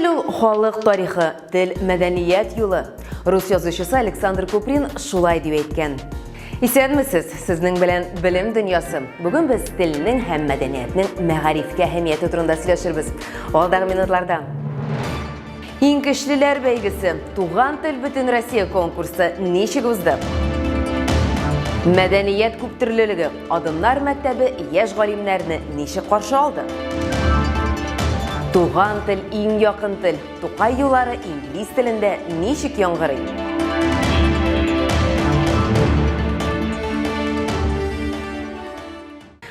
Тіл ул халық тарихы, тіл мәдәният юлы. Рус язучысы Александр Куприн шулай дип әйткән. Исәнмесез, сезнең белән белем дөньясы. Бүген без телнең һәм мәдәниятнең мәгарифкә әһәмияте турында сөйләшербез. Алдагы минутларда. Иң көчлеләр бәйгесе, Туган тел бөтен Россия конкурсы ничек узды? Мәдәният күптөрлелеге, Адымнар мәктәбе яшь галимнәрне ничек каршы алды? Туган тел иң якын тел, Тукай юллары инглиз телендә ничек яңгырый?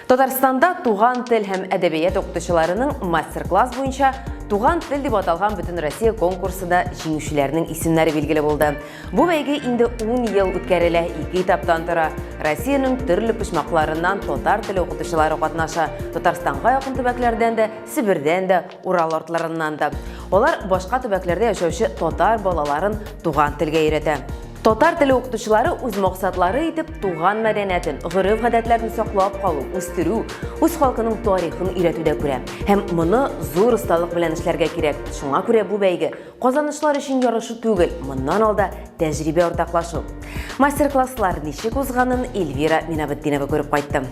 Татарстанда туган тел һәм әдәбият укытучыларының мастер-класс буенча Туган тел дип аталган бөтен Россия конкурсында җиңүчеләрнең исемнәре билгеле булды. Бу бәйге инде 10 ел үткәрелә, 2 этаптан тора. Россиянең төрле почмакларыннан татар теле укытучылары катнаша. Татарстанга якын төбәкләрдән дә, Себердән дә, Урал артларыннан да. Алар башка төбәкләрдә яшәүче татар балаларын туган телгә өйрәтә. Татар теле укытучылары үз максатлары итеп туган мәдәниятен, гореф-гадәтләрен саклап калу, үстерү, үз халкының тарихын өйрәтүдә күрә. Һәм моны зур осталык белән эшләргә кирәк. Шуңа күрә бу бәйге казанышлар өчен ярышу түгел, моннан алда тәҗрибә уртаклашу. Мастер-класслар ничек узганын Эльвира Минабетдинова күреп кайтты.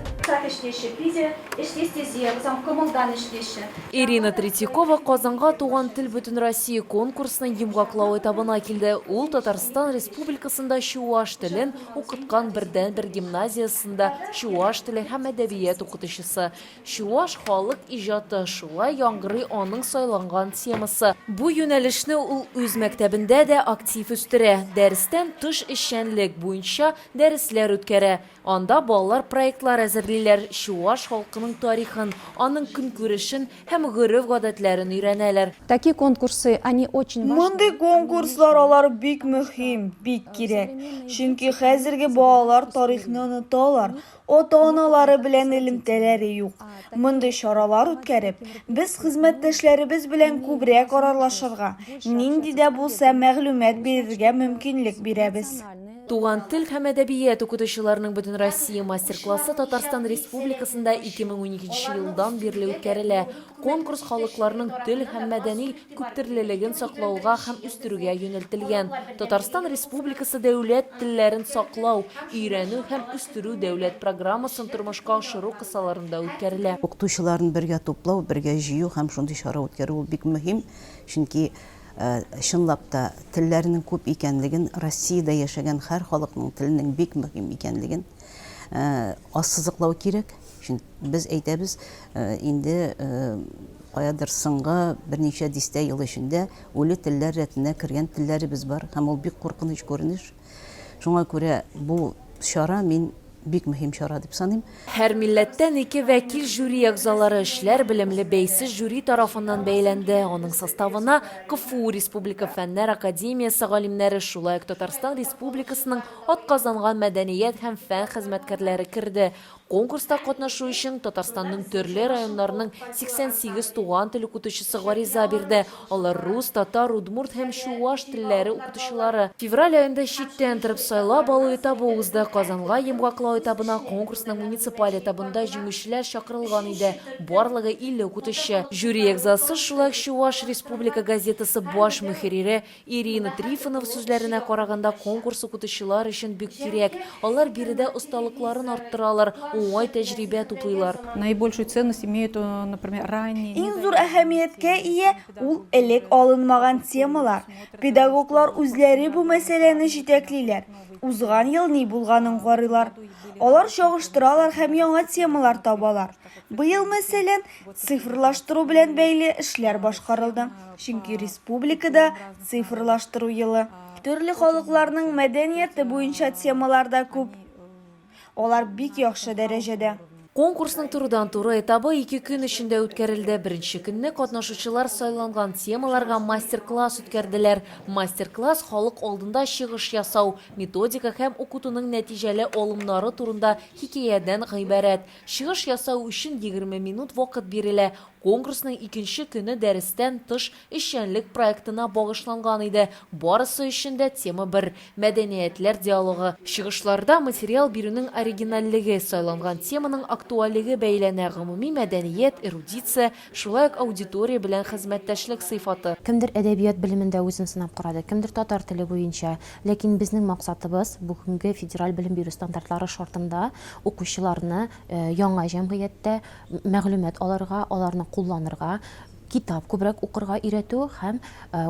Ирина Третьякова Казанга Туган тел бөтен Россия конкурсының йомгаклау этабына килде. Ул Татарстан Республикасында чуаш телен укыткан бердән-бер гимназиясында чуаш теле һәм әдәбият укытучысы. Чуаш халык иҗаты шулай яңгырый аның сайланган темасы. Бу юнәлешне ул үз мәктәбендә дә актив үстерә. Дәрестән тыш эшчәнлек буенча дәресләр үткәрә. Анда балалар проектлар әзерлиләр, чуаш халкының тарихын, аның көнкүрешен һәм гореф-гадәтләрен өйрәнәләр. Такие конкурсы, они очень важны. Мондый конкурслар алар бик мөһим, бик кирәк. Чөнки хәзерге балалар тарихны оныталар. Ата-аналары белән элемтәләре юк. Мондый чаралар үткәреп, без хезмәттәшләребез белән күбрәк аралашырга, нинди дә булса мәгълүмат бирергә мөмкинлек бирәбез. Туган тел һәм әдәбият укытучыларының бөтен Россия мастер-классы Татарстан Республикасында 2012 елдан бирле үткәрелә. Конкурс халыкларның тел һәм мәдәни күптөрлелеген саклауга һәм үстерүгә юнәлтелгән. Татарстан Республикасы дәүләт телләрен саклау, өйрәнү һәм үстерү дәүләт программасын тормышка ашыру кысаларында үткәрелә. Укытучыларын бергә туплау, бергә җыю һәм шундый чара үткәрү ул бик мөһим, чөнки чынлап та телләрнең күп икәнлеген, Россиядә яшәгән һәр халыкның теленең бик мөһим икәнлеген ассызыклау кирәк. Без әйтәбез, инде каядыр соңгы берничә дистә ел эчендә үле телләр рәтенә кергән телләребез бар һәм ул бик куркыныч күренеш. Шуңа күрә бу чара мин бик мөһим чара дип саныйм. Һәр милләттән 2 вәкил жюри әгъзалары эшләр белемле бәйсез жюри тарафыннан бәйләнде. Аның составына КФУ Республика Фәннәр Академиясы галимнәре, шулай ук Татарстан Республикасының атказанган мәдәният һәм фән хезмәткәрләре керде. Конкурста катнашу өчен Татарстанның төрле районнарының 88 туган тел укытучысы гариза бирде. Алар рус, татар, удмурт һәм чуаш телләре укытучылары. Февраль айында читтән торып сайлап алу этабы узды. Казанга йомгаклау этабына конкурсның муниципаль этабында җиңүчеләр чакырылган иде. Барлыгы 50 укытучы. Жюри әгъзасы шулай Чуаш Республика газетасы баш мөхәррире Ирина Трифонова сүзләренә караганда конкурс укытучылар өчен бик кирәк. Алар биредә осталыкларын арттыралар. Уңай тәҗрибә туплыйлар. Наибольшую ценность имеют, например, ранние. Иң зур әһәмияткә ия ул элек алынмаган темалар. Педагоглар үзләре бу мәсьәләне җитәклиләр. Узган ел ни булганын карыйлар. Алар чагыштыралар һәм яңа темалар табалар. Быел мәсәлән, цифрлаштыру белән бәйле эшләр башкарылды. Чөнки республикада цифрлаштыру елы. Төрле халыкларның мәдәнияте буенча темалар да күп. Алар бик яхшы дәрәҗәдә. Конкурсның турыдан-туры этабы 2 көн эчендә үткәрелде. Беренче көнне катнашучылар сайланган темаларга мастер-класс үткәрделәр. Мастер-класс халык алдында чыгыш ясау, методика һәм укытуның нәтиҗәле алымнары турында хикәядән гыйбарәт. Чыгыш ясау өчен 20 минут вакыт бирелә. Конкурсның икенче көне дәрестән тыш эшчәнлек проектына багышланган иде. Барысы өчен дә тема бер – мәдәниятләр диалогы. Чыгышларда материал бирүнең оригиналлеге, сайланган теманың актуаллыгы бәйләнә гомуми мәдәният, эрудиция, шулай ук аудитория белән хезмәттәшлек сыйфаты. Кемдер әдәбият белемендә үзен сынап карады, кемдер татар теле буенча. Ләкин безнең максатыбыз бүгенге федераль белем бирү стандартлары шартында укучыларны яңа җәмгыятьтә мәгълүмат алырга, аларны кулланырга, китап күбрәк укырга өйрәтү һәм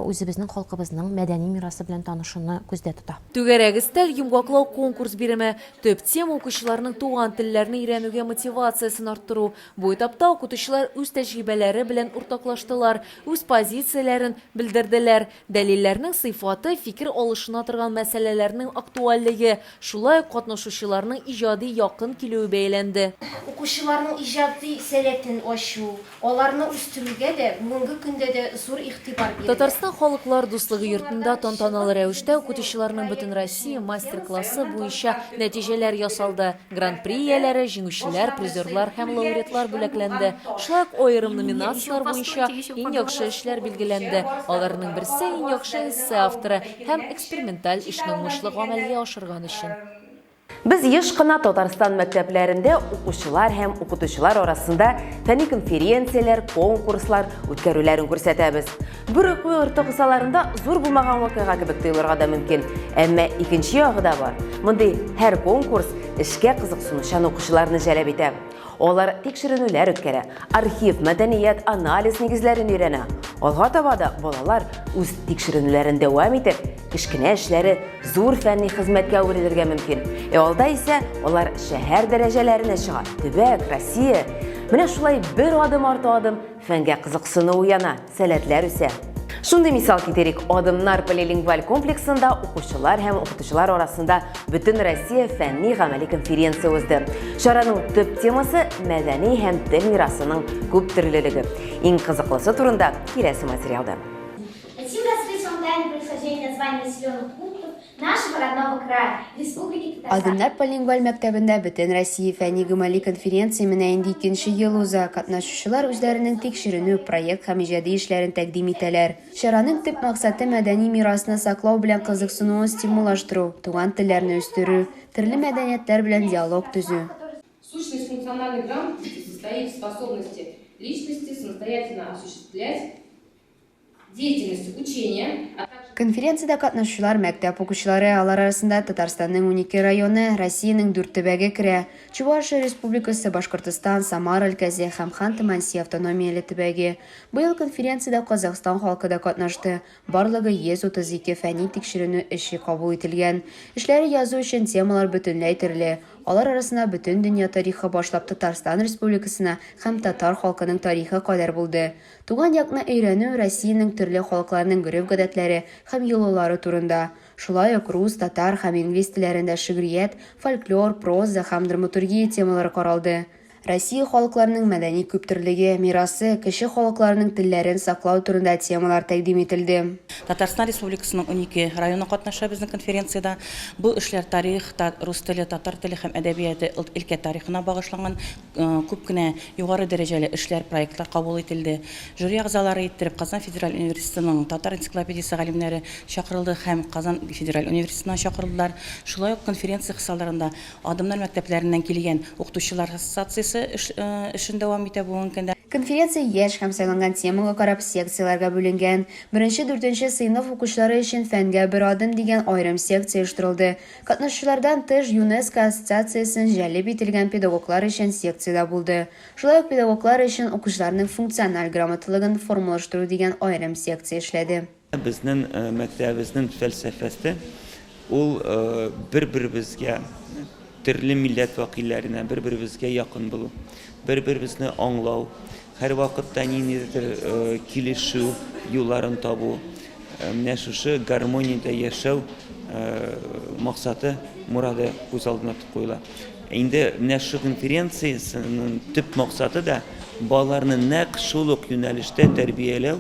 үзебезнең халкыбызның мәдәни мирасы белән танышуны күздә тота. Түгәрәк өстәл йомгаклау конкурс биреме төп тема укучыларның туган телләрне өйрәнүгә мотивациясын арттыру. Бу этапта укытучылар үз тәҗрибәләре белән уртаклаштылар, үз позицияләрен белдерделәр. Дәлилләрнең сыйфаты, фикер алышына торган мәсьәләләрнең актуальлыгы, шулай ук катнашучыларның иҗади якын килүе бәйләнде. Укучыларның иҗади сәләтен ачу, аларны үстерүгә дә бүгенге көндә дә зур игътибар бирелә. Татарстан халыклар дуслыгы йортында тантаналы рәвештә укытучыларның бөтен Россия мастер-классы буенча нәтиҗәләр ясалды. Гран-при ияләре, җиңүчеләр, призерлар һәм лауреатлар бүләкләнде. Шулай ук аерым номинациялар буенча иң яхшы эшләр билгеләнде. Аларның берсе иң яхшы эссе авторы һәм эксперименталь эшне уңышлы гамәлгә ашырган өчен. Біз еш қына Татарстан мәктәпләрендә укучылар һәм укытучылар арасында фәнни конференцияләр, конкурслар үткәрүләрен күрсәтәбез. Бер уку йорты кысаларында зур булмаган вакыйга кебек тоелырга да мөмкин. Әмма икенче ягы да бар. Мондый һәр конкурс эшкә кызыксынучан укучыларны җәлеп итә. Алар тикшеренүләр үткәрә, архив, мәдәният, анализ нигезләрен өйрәнә. Алга таба да балалар үз тикшеренүләрен дәвам итеп, кечкенә эшләре зур фәнни хезмәткә әверелергә мөмкин. Алда исә алар шәһәр дәрәҗәләренә чыга. Төбәк, Россия. Менә шулай бер адым арты адым фәнгә кызыксыну уяна, сәләтләр үсә. Шундый мисал китерик, Адымнар полилингваль комплексында укучылар һәм укытучылар арасында бөтен Россия фәнни гамәли конференция узды. Шараның төп темасы мәдәни һәм тел мирасының күп төрлелеге. Иң кызыклысы турында киләсе материалда. Хотим раскрыть вам тайны происхождения названий населенных пунктов нашего родного края, Республики Татарстан. Адымнар полилингваль мәктәбендә бөтен Россия фәнни гамәли конференция менә инде 2нче ел уза. Катнашучылар үзләренең тикшеренү, проект һәм иҗади эшләрен тәкъдим итәләр. Шараның төп максаты мәдәни мирасны саклау белән кызыксынуын стимуллаштыру, туган телләрне үстерү, төрле мәдәниятләр белән диалог төзү. Сущность функциональной грамотности состоит в способности личности самостоятельно осуществлять деятельность учения, а также Конференцияда катнашучылар мәктәп укучылары, алар арасында Татарстанның 12 районы, Россиянең 4 төбәге керә. Чувашия Республикасы, Башкортстан, Самара өлкәсе һәм Ханты-Мансийск автономияле төбәге. Быел конференцияда Казахстан халкы да катнашты. Барлыгы 132 фәнни тикшеренү эше кабул ителгән. Эшләре язу өчен темалар бөтенләй төрле. Алар арасында бөтен дөнья тарихы башлап Татарстан Республикасына һәм татар халкының тарихы кадәр булды. Туган якны өйрәнү, Россиянең төрле халыкларының гореф-гадәтләре һәм юллары турында. Шулай ук рус, татар һәм инглиз телләрендә шигърият, фольклор, проза һәм драматургия темалары каралды. Россия халыкларының мәдәни күптөрлеге, мирасы, кеше халыкларының телләрен саклау турында темалар тәкъдим ителде. Татарстан Республикасының 12 районы катнаша безнең конференцияда. Бу эшләр тарих, рус теле, татар теле һәм әдәбияты, өлкә тарихына багышланган күп кенә югары дәрәҗәле эшләр, проектлар кабул ителде. Жюри әгъзалары иттереп Казан Федераль университетының татар энциклопедиясе галимнәре чакырылды һәм Казан Федераль университетына чакырылдылар. Шулай ук конференция кысаларында Адымнар мәктәпләреннән килгән укытучылар ассоциациясе эшен дәвам итә бүгенге көндә. Конференция яшь һәм сайланган темага карап секцияларга бүленгән. 1-4 сыйныф укучылары өчен фәнгә бер адым дигән аерым секция оештырылды. Катнашучылардан тыш ЮНЕСКО ассоциациясен җәлеп ителгән педагоглар өчен секциядә булды. Шулай ук педагоглар өчен укучыларның функциональ грамоталыгын формалаштыру дигән аерым секция эшләде. Безнең мәктәбебезнең фәлсәфәсе ул бер-беребезгә төрле милләт вакилләренә бер-беребезгә якын булу, бер-беребезне аңлау, һәр вакытта ниндидер килешү юлларын табу, менә шушы гармониядә яшәү максаты, мурады күз алдына куела. Инде менә шу конференциясенең төп максаты да балаларны нәкъ шул ук юнәлештә тәрбияләү.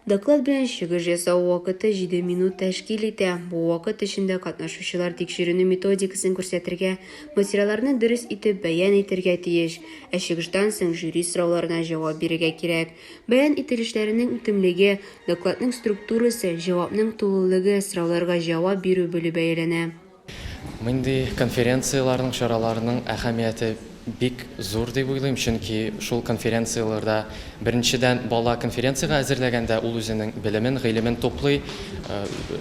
Доклад белән чыгыш ясау вакыты 7 минут тәшкил итә. Бу вакыт эчендә катнашучылар тикшеренү методикасын күрсәтергә, материалларны дөрес итеп бәян итәргә тиеш. Ә чыгыштан соң жюри сорауларына җавап бирергә кирәк. Бәян ителешләренең үтемлеге, докладның структурасы, җавапның тулылыгы, сорауларга җавап бирү беле бәяләнә. Мондый конференцияларның, чараларның әһәмияте бик зур дип уйлыйм, чөнки шул конференцияларда беренчедән бала конференцияга әзерләгәндә ул үзенең белемен, гыйлемен туплый,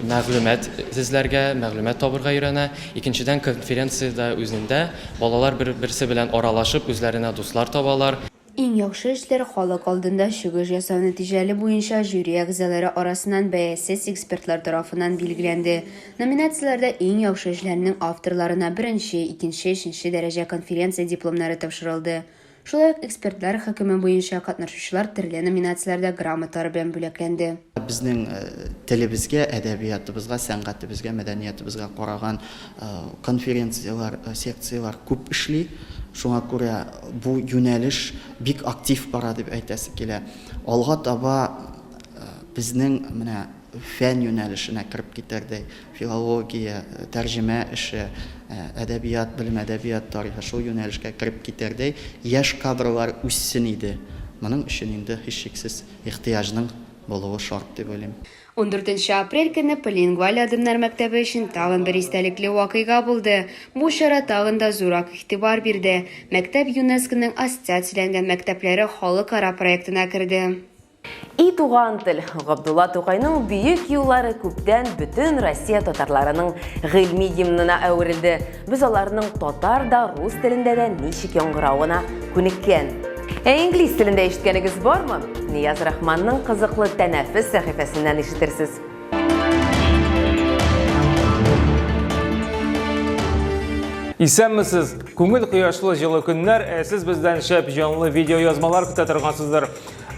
мәгълүмат эзләргә, мәгълүмат табырга өйрәнә. Икенчедән конференциядә үзендә балалар бер-берсе белән аралашып үзләренә дуслар табалар. Иң яхшы эшләр халык алдында чыгыш ясау нәтиҗәле буенча жюри әгъзалары арасыннан бәясез экспертлар тарафыннан билгеләнде. Номинацияләрдә иң яхшы эшләрнең авторларына 1-нче, 2-нче, 3-нче дәрәҗә конференция дипломнары тапшырылды. Шулай ук экспертлар хөкеме буенча катнашучылар төрле номинацияләрдә грамоталар белән бүләкләнде. Безнең телебезгә, әдәбиятыбызга, сәнгатебезгә, мәдәниятебезгә караган конференциялар, секциялар күп эшли. Шуңа күрә бу юнәлеш бик актив бара дип әйтәсе килә. Алга таба безнең менә фән юнәлешенә кирип китәрдәй, филология, тәрҗемә эше, әдәбият, белем әдәбият тарихы шул юнәлешкә кирип китәрдәй яшь кадрлар үссен иде. Моның өчен инде һичшиксез ихтыяҗның булуы шарт дип уйлыйм. 14 апрель көне Полингваль адымнар мәктәбе өчен тагын бер истәлекле вакыйга булды. Бу чара тагын да зурак игътибар бирде. Мәктәп ЮНЕСКОның ассоциацияләнгән мәктәпләре халыкара проектына керде. И туган тел Габдулла Тукайның бөек юллары күптән бөтен Россия татарларының гыйльми гимнына әверелде. Без аларның татар да рус телендә дә ничек яңгыравына күнеккән. Инглиз телендә ишеткәнегез бармы? Нияз Рахманның кызыклы тәнәфес сәхифәсеннән ишетерсез. Исәнмесез, күңел кояшлы җылы көннәр, сез бездән шәп җанлы видео язмалар көтә торгансыздыр.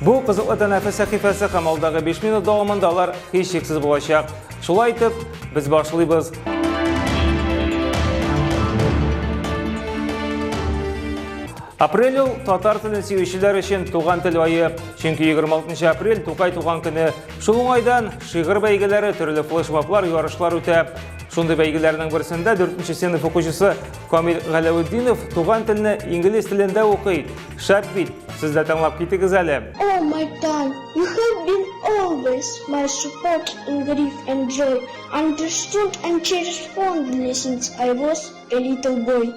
Бу кызыклы тәнәфес сәхифәсе һәм алдагы 5 минут дәвамында алар һичшиксез булачак. Шулай итеп, без башлыйбыз. Апрель татар телен сөючеләр өчен туган тел айы. Чөнки 26 апрель Тукай туган көне. Шул уңайдан шигырь бәйгеләре, төрле флешмоблар, ярышлар үтә. Шундый бәйгеләрнең берсендә 4-нче сыйныф укучысы Камил Галәветдинов туган телне инглиз телендә укый. Шәп бит, сез дә тыңлап китегез әле. Oh my God, you have been always my support in grief and joy, understood and cherished fondly since I was a little boy.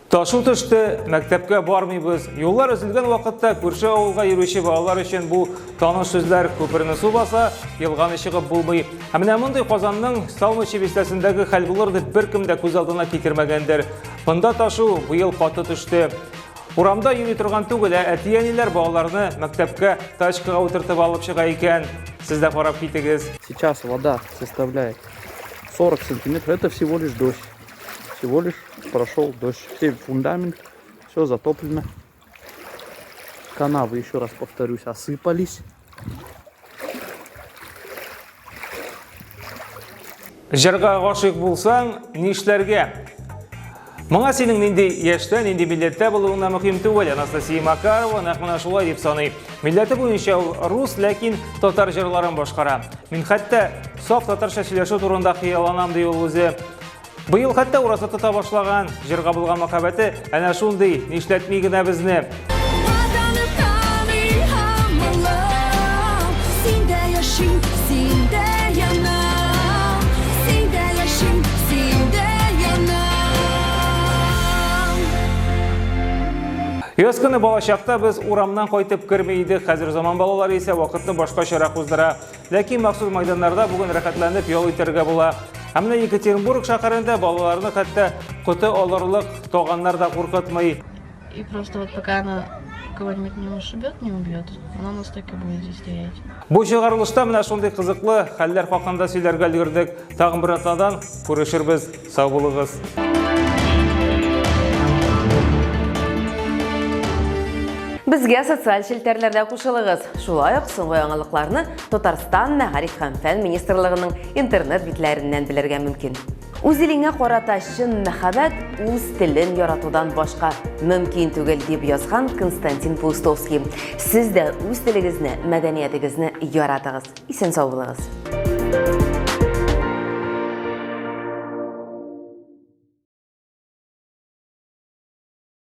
Ташу төште, мәктәпкә бармыйбыз. Юллар өзелгән вакытта күрше авылга йөрүче балалар өчен бу таныш сүзләр күперне су баса, елганы чыгып булмый. Һәм менә мондый Казанның Салмычы бистәсендәге хәл булыр дип беркем дә күз алдына китермәгәндер. Монда ташу быел каты төште. Урамда йөри торган түгел, әти-әниләр балаларны мәктәпкә тачкага утыртып алып чыга икән. Сез дә карап китегез. Сейчас вода составляет 40 сантиметров. Это всего лишь дождь. Всего лишь прошел дождь. Все фундамент, все затоплено. Канавы, еще раз повторюсь, осыпались. Җырга гашыйк булсаң, нишләргә? Моңа синең нинди яшьтә, нинди милләттә булуыңа мөһим түгел. Анастасия Макарова нәкъ менә шулай дип саный. Милләте буенча ул рус, ләкин татар җырларын башкара. Мин хәтта саф татарча сөйләшү турында хыялланам ди ул үзе. Быел хәтта ураза тота башлаган, җырга булган мәхәббәте әнә шундый, нишләтми генә безне. Яз көне балачакта без урамнан кайтып кермәй идек, хәзер заман балалары исә вакытны башкачарак уздыра. Ләкин махсус мәйданнарда бүген рәхәтләнеп ял итәргә була. Һәм менә Екатеринбург шәһәрендә балаларны хәтта коты алырлык таганнар да куркытмый. И просто вот пока она кого-нибудь не ушибет, не убьет, она у нас так и будет здесь стоять. Бу чыгарылышта менә шундый кызыклы хәлләр хакында сөйләргә өлгердек. Тагын бер атнадан күрешербез. Сау булыгыз. Безгә социаль челтәрләрдә кушылыгыз. Шулай ук соңгы яңалыкларны Татарстан Мәгариф һәм фән министрлыгының интернет битләреннән белергә мөмкин. Үз илеңә карата чын мәхәббәт үз телен яратудан башка мөмкин түгел дип язган Константин Пустовский. Сез дә үз телегезне, мәдәниятегезне яратыгыз. Исән сау булыгыз.